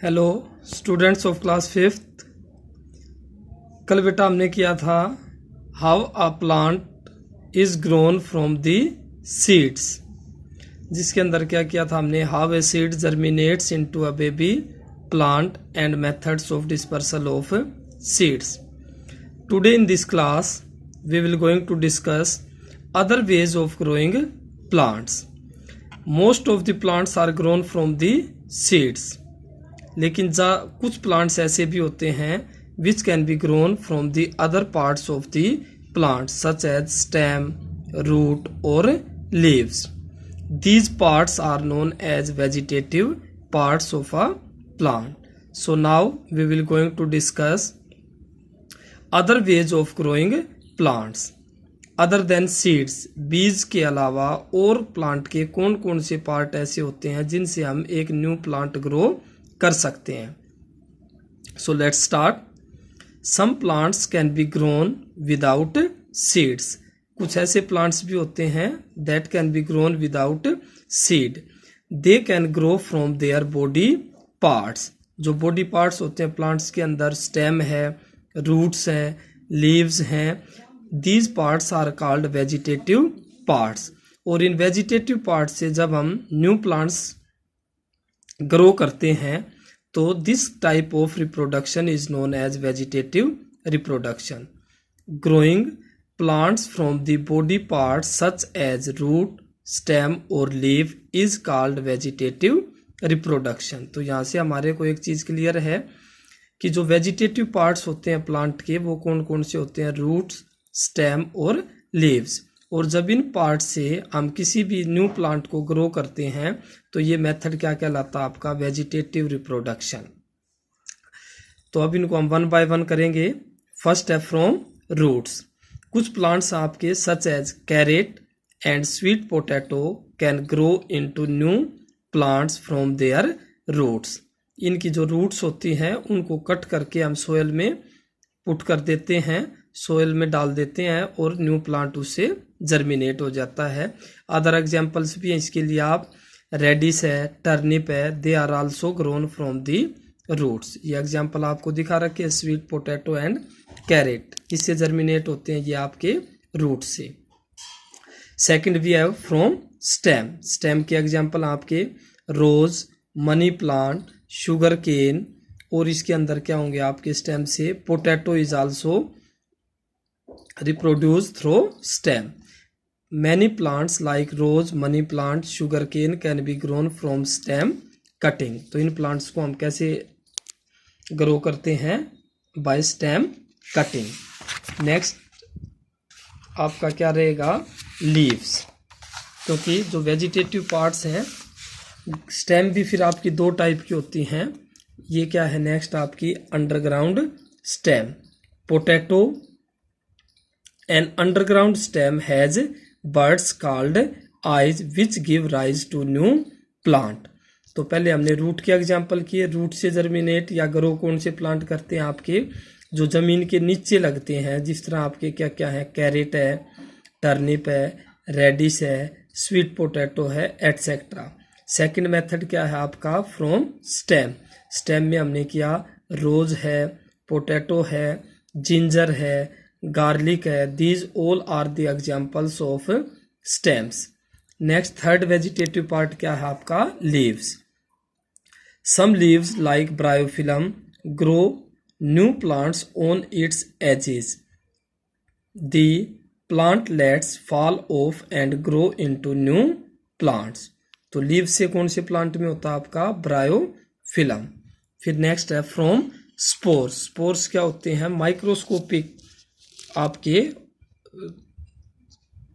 Hello students of class fifth. कल बेटा हमने किया था how a plant is grown from the seeds, जिसके अंदर क्या किया था हमने, how a seed germinates into a baby plant and methods of dispersal of seeds. Today in this class we will going to discuss other ways of growing plants. Most of the plants are grown from the seeds. लेकिन कुछ plants ऐसे भी होते हैं which can be grown from the other parts of the plant such as stem, root और leaves. These parts are known as vegetative parts of a plant. So now we will going to discuss other ways of growing plants. Other than seeds, बीज के अलावा और plant के कौन कौन से part ऐसे होते हैं जिनसे हम एक न्यू प्लांट ग्रो कर सकते हैं. So let's start. Some plants can be grown without seeds. कुछ ऐसे प्लांट्स भी होते हैं that can be grown without seed. They can grow from their body parts. जो बॉडी पार्ट्स होते हैं प्लांट्स के अंदर, स्टेम है, रूट्स हैं, लीव्स हैं, These parts are called vegetative parts. और इन वेजिटेटिव पार्ट्स से जब हम न्यू प्लांट्स ग्रो करते हैं तो this type of reproduction is known as vegetative reproduction. Growing plants from the body parts such as root, stem और leave is called vegetative reproduction. तो यहाँ से हमारे को एक चीज क्लियर है कि जो वेजिटेटिव पार्ट्स होते हैं प्लांट के वो कौन कौन से होते हैं, रूट्स, स्टेम और लीव्स. और जब इन पार्ट से हम किसी भी न्यू प्लांट को ग्रो करते हैं तो ये मेथड क्या कहलाता है आपका, वेजिटेटिव रिप्रोडक्शन. तो अब इनको हम वन बाय वन करेंगे. फर्स्ट है फ्रॉम रूट्स. कुछ प्लांट्स आपके such as carrot and sweet potato can grow into new plants from their roots. इनकी जो रूट्स होती हैं उनको कट करके हम सोयल में पुट कर देते हैं, सोयल में डाल देते हैं और न्यू प्लांट उससे जर्मिनेट हो जाता है. अदर एग्जांपल्स भी हैं इसके लिए, आप रेडिस है, टर्निप है, they are also grown from the roots. ये एग्जांपल आपको दिखा रखे हैं, स्वीट पोटैटो एंड कैरेट, इससे जर्मिनेट होते हैं ये आपके रूट से. Second we have from stem. Stem के एग्जांपल आपके rose, money plant, sugar cane, और इसके अंदर क्या होंगे आपके स्टेम से potato is also reproduced through stem. Many plants like rose, money plant, sugarcane can be grown from stem cutting. तो इन प्लांट्स को हम कैसे ग्रो करते हैं, बाय स्टेम कटिंग. नेक्स्ट आपका क्या रहेगा, लीव्स. क्योंकि जो वेजिटेटिव पार्ट्स हैं, स्टेम भी फिर आपकी दो टाइप की होती हैं. ये क्या है, नेक्स्ट आपकी underground stem. Potato An underground stem has buds called eyes which give rise to new plant. तो पहले हमने रूट के एग्जांपल किए. रूट से जर्मिनेट या ग्रो कौन से प्लांट करते हैं आपके जो जमीन के नीचे लगते हैं, जिस तरह आपके क्या क्या है, कैरेट है, टर्निप है, रेडिस है, स्वीट पोटैटो है, एटसेट्रा. सेकंड मेथड क्या है आपका, फ्रॉम स्टेम. स्टेम में हमने किया रोज है, पोटैटो है, जिंजर है, गार्लिक है. These all are the examples of stems. Next third vegetative part क्या है आपका, leaves. Some leaves like bryophyllum grow new plants on its edges. The plant lets fall off and grow into new plants. तो leaves से कौन से plant में होता है आपका, ब्रायोफिलम. फिर नेक्स्ट है फ्रॉम स्पोर्स. स्पोर्स क्या होते हैं, माइक्रोस्कोपिक आपके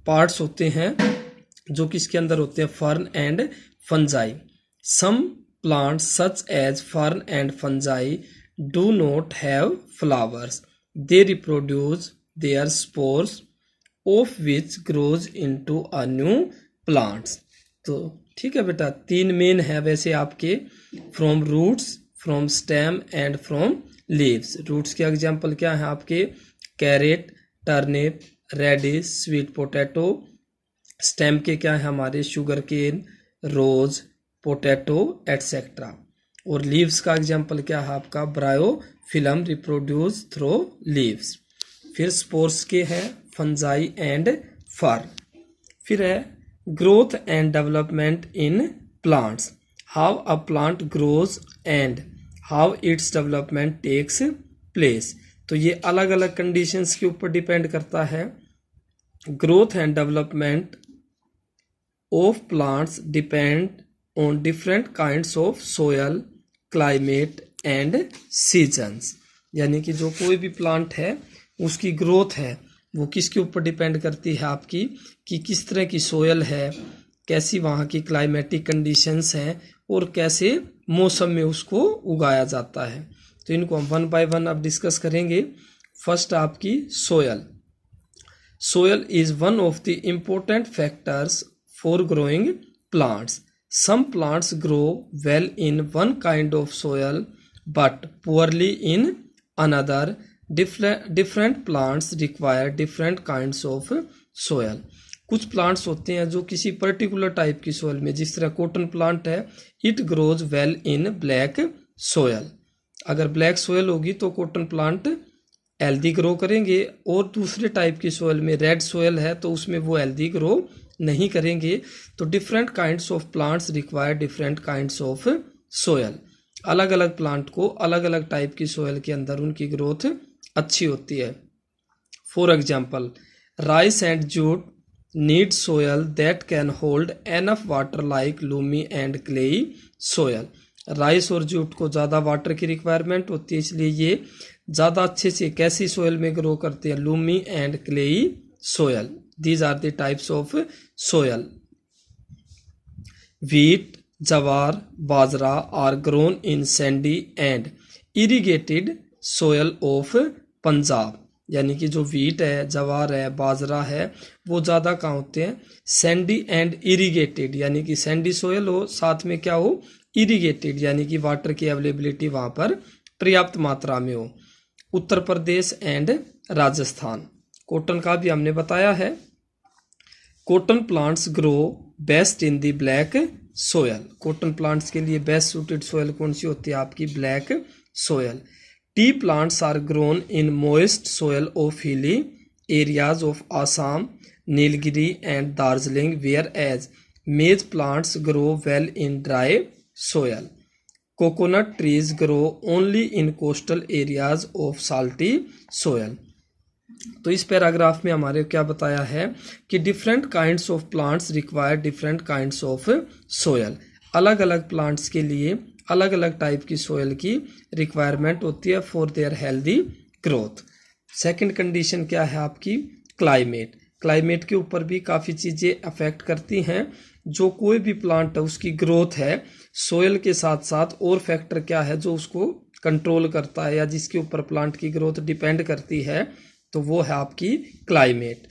पार्ट्स होते हैं जो किसके अंदर होते हैं, fern and fungi. Some plants such as fern and fungi do not have flowers. They reproduce their spores of which grows into a new plants. तो ठीक है बेटा, तीन मेन है वैसे आपके, from roots, from stem and from leaves. Roots के example क्या है आपके, carrot, turnip, radish, sweet potato. Stem के क्या है हमारे, sugar cane, rose, potato etcetera. और लीव्स का एग्जाम्पल क्या है आपका, ब्रायोफिलम रिप्रोड्यूस थ्रू लीव्स। फिर स्पोर्स के हैं फंजाई एंड फर। फिर है growth and development in plants, how a plant grows and how its development takes place. तो ये अलग अलग कंडीशंस के ऊपर डिपेंड करता है। Growth and development of plants depend on different kinds of soil, climate and seasons. यानी कि जो कोई भी प्लांट है उसकी ग्रोथ है वो किसके ऊपर डिपेंड करती है आपकी, कि किस तरह की सोयल है, कैसी वहाँ की क्लाइमेटिक कंडीशंस हैं और कैसे मौसम में उसको उगाया जाता है। तो इनको हम वन बाय वन अब डिस्कस करेंगे। फर्स्ट आपकी soil. Soil is one of the important factors for growing plants. Some plants grow well in one kind of soil but poorly in another. Different plants require different kinds of soil. कुछ plants होते हैं जो किसी particular type की soil में, जिस तरह cotton plant है, it grows well in black soil. अगर ब्लैक सोयल होगी तो कॉटन प्लांट हेल्दी ग्रो करेंगे, और दूसरे टाइप की सोयल में रेड सोयल है तो उसमें वो हेल्दी ग्रो नहीं करेंगे। तो different kinds of plants require different kinds of soil. अलग अलग प्लांट को अलग अलग टाइप की सोयल के अंदर उनकी ग्रोथ अच्छी होती है। For example, rice and jute need soil that can hold enough water like loamy and clayey soil. Rice और जूट को ज़्यादा वाटर की रिक्वायरमेंट होती है, इसलिए ये ज़्यादा अच्छे से कैसी सोयल में ग्रो करते हैं, loamy and clayey soil. These are the types of soil. Wheat, jowar, bajra are grown in sandy and irrigated soil of Punjab. यानी कि जो व्हीट है, जवार है, बाजरा है, वो ज़्यादा कहाँ होते हैं, सैंडी एंड इरिगेटेड। यानी कि सैंडी सोयल हो, साथ में क्या हो, इरिगेटेड, यानी कि वाटर की अवेलेबिलिटी वहाँ पर पर्याप्त मात्रा में हो। उत्तर प्रदेश एंड राजस्थान। कॉटन का भी हमने बताया है। Cotton plants grow best in the black soil. Cotton plants के लिए बेस्ट सूटेड सोयल कौन सी होती है आपकी, black soil. Tea plants are grown in moist soil of hilly areas of Assam, Nilgiri and Darjeeling, whereas maize plants grow well in dry soil. Coconut trees grow only in coastal areas of salty soil. तो इस paragraph में हमारे क्या बताया है कि different kinds of plants require different kinds of soil. अलग अलग प्लांट्स के लिए अलग अलग टाइप की सोयल की रिक्वायरमेंट होती है for their healthy growth. Second condition क्या है आपकी, क्लाइमेट। क्लाइमेट के ऊपर भी काफ़ी चीज़ें अफेक्ट करती हैं। जो कोई भी प्लांट है उसकी ग्रोथ है, सोयल के साथ साथ और फैक्टर क्या है जो उसको कंट्रोल करता है या जिसके ऊपर प्लांट की ग्रोथ डिपेंड करती है, तो वो है आपकी climate.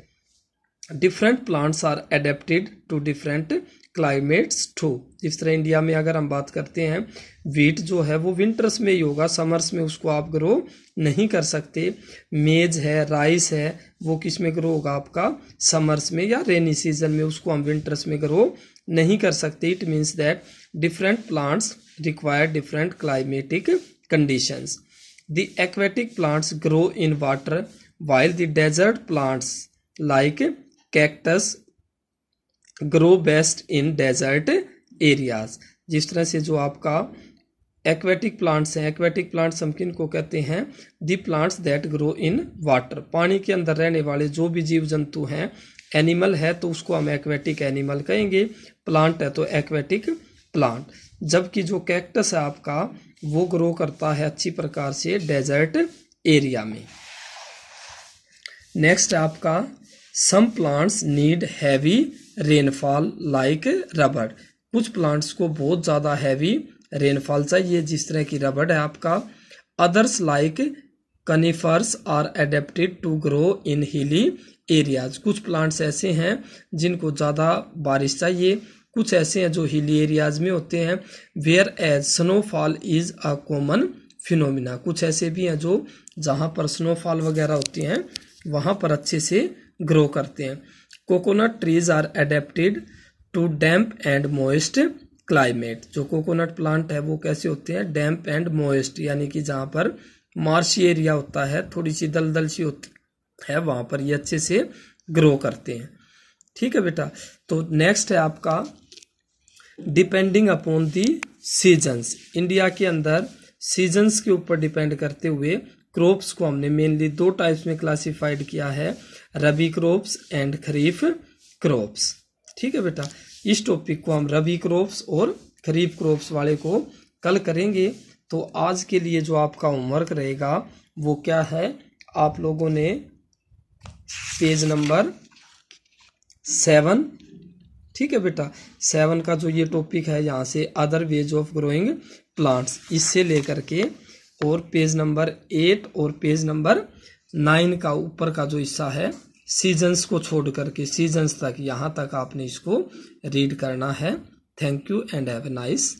Different plants are adapted to different climates too. जिस तरह इंडिया में अगर हम बात करते हैं, व्हीट जो है वो विंटर्स में ही होगा, समर्स में उसको आप ग्रो नहीं कर सकते। मेज है, राइस है, वो किस में ग्रो होगा आपका, समर्स में या रेनी सीजन में, उसको हम विंटर्स में ग्रो नहीं कर सकते। It means that different plants require different climatic conditions. The aquatic plants grow in water while the desert plants like cactus grow best in desert areas। जिस तरह से जो आपका एक्वेटिक प्लांट्स हैं, एक्वेटिक प्लांट्स हम किन को कहते हैं, the plants that grow in water. पानी के अंदर रहने वाले जो भी जीव जंतु हैं, एनिमल है तो उसको हम एक्वेटिक एनिमल कहेंगे, प्लांट है तो एक्वेटिक प्लांट। जबकि जो कैक्टस है आपका वो ग्रो करता है अच्छी प्रकार से डेजर्ट एरिया में। नेक्स्ट आपका some plants need heavy rainfall like rubber. कुछ प्लांट्स को बहुत ज़्यादा हैवी रेनफॉल चाहिए, जिस तरह की रबड़ है आपका। Others like conifers are adapted to grow in hilly areas. कुछ प्लांट्स ऐसे हैं जिनको ज़्यादा बारिश चाहिए, कुछ ऐसे हैं जो हिली एरियाज में होते हैं। Whereas snowfall is a common phenomena. कुछ ऐसे भी हैं जो जहाँ पर स्नोफॉल वगैरह होती हैं वहाँ पर अच्छे से ग्रो करते हैं। Coconut trees are adapted to damp and moist climate. जो कोकोनट प्लांट है वो कैसे होते हैं, डैम्प एंड मॉइस्ट, यानी कि जहाँ पर मार्शी एरिया होता है, थोड़ी सी दलदल सी होती है, वहाँ पर ये अच्छे से ग्रो करते हैं। ठीक है बेटा। तो नेक्स्ट है आपका depending upon the seasons. India के अंदर सीजन्स के ऊपर डिपेंड करते हुए क्रॉप्स को हमने मेनली दो टाइप्स में क्लासिफाइड किया है, रबी क्रॉप्स एंड खरीफ क्रॉप्स। ठीक है बेटा। इस टॉपिक को हम रबी क्रॉप्स और खरीफ क्रॉप्स वाले को कल करेंगे। तो आज के लिए जो आपका होमवर्क रहेगा वो क्या है, आप लोगों ने पेज नंबर 7, ठीक है बेटा, 7 का जो ये टॉपिक है यहाँ से other ways of growing plants, इससे लेकर के और पेज नंबर 8 और पेज नंबर 9 का ऊपर का जो हिस्सा है सीजन्स को छोड़ करके सीजन्स तक, यहाँ तक आपने इसको रीड करना है। Thank you and have a nice